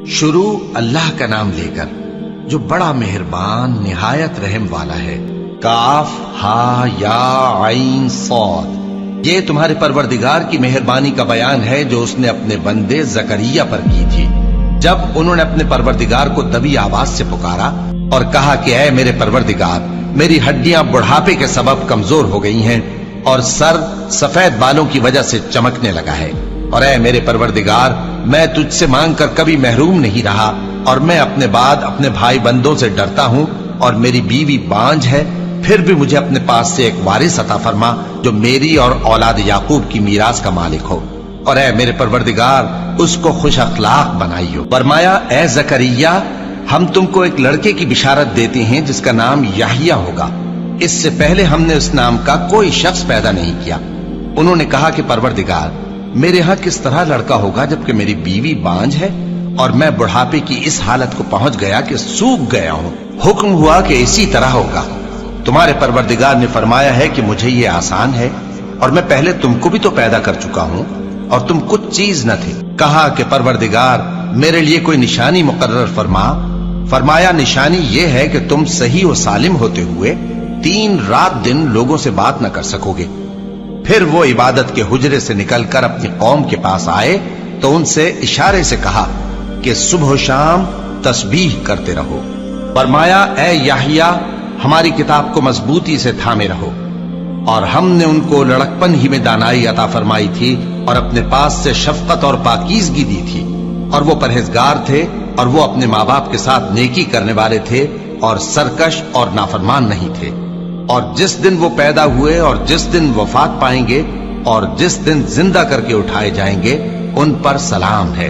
شروع اللہ کا نام لے کر جو بڑا مہربان نہایت رحم والا ہے۔ کاف ہا یا عین صاد، یہ تمہارے پروردگار کی مہربانی کا بیان ہے جو اس نے اپنے بندے زکریا پر کی تھی جب انہوں نے اپنے پروردگار کو دبی آواز سے پکارا اور کہا کہ اے میرے پروردگار، میری ہڈیاں بڑھاپے کے سبب کمزور ہو گئی ہیں اور سر سفید بالوں کی وجہ سے چمکنے لگا ہے، اور اے میرے پروردگار، میں تجھ سے مانگ کر کبھی محروم نہیں رہا، اور میں اپنے بعد اپنے بھائی بندوں سے ڈرتا ہوں، اور میری بیوی بانجھ ہے، پھر بھی مجھے اپنے پاس سے ایک وارث عطا فرما جو میری اور اولاد یعقوب کی میراث کا مالک ہو، اور اے میرے پروردگار، اس کو خوش اخلاق بنائیو۔ فرمایا اے زکریا، ہم تم کو ایک لڑکے کی بشارت دیتے ہیں جس کا نام یحییٰ ہوگا، اس سے پہلے ہم نے اس نام کا کوئی شخص پیدا نہیں کیا۔ انہوں نے کہا کہ پروردگار، میرے ہاں کس طرح لڑکا ہوگا جبکہ میری بیوی بانجھ ہے اور میں بڑھاپے کی اس حالت کو پہنچ گیا کہ سوکھ گیا ہوں۔ حکم ہوا کہ اسی طرح ہوگا۔ تمہارے پروردگار نے فرمایا ہے کہ مجھے یہ آسان ہے، اور میں پہلے تم کو بھی تو پیدا کر چکا ہوں اور تم کچھ چیز نہ تھے۔ کہا کہ پروردگار، میرے لیے کوئی نشانی مقرر فرما۔ فرمایا نشانی یہ ہے کہ تم صحیح و سالم ہوتے ہوئے 3 رات دن لوگوں سے بات نہ کر سکو گے۔ پھر وہ عبادت کے حجرے سے نکل کر اپنی قوم کے پاس آئے تو ان سے اشارے سے کہا کہ صبح و شام تسبیح کرتے رہو۔ فرمایا اے یحییٰ، ہماری کتاب کو مضبوطی سے تھامے رہو، اور ہم نے ان کو لڑکپن ہی میں دانائی عطا فرمائی تھی اور اپنے پاس سے شفقت اور پاکیزگی دی تھی، اور وہ پرہیزگار تھے اور وہ اپنے ماں باپ کے ساتھ نیکی کرنے والے تھے اور سرکش اور نافرمان نہیں تھے۔ اور جس دن وہ پیدا ہوئے اور جس دن وفات پائیں گے اور جس دن زندہ کر کے اٹھائے جائیں گے، ان پر سلام ہے۔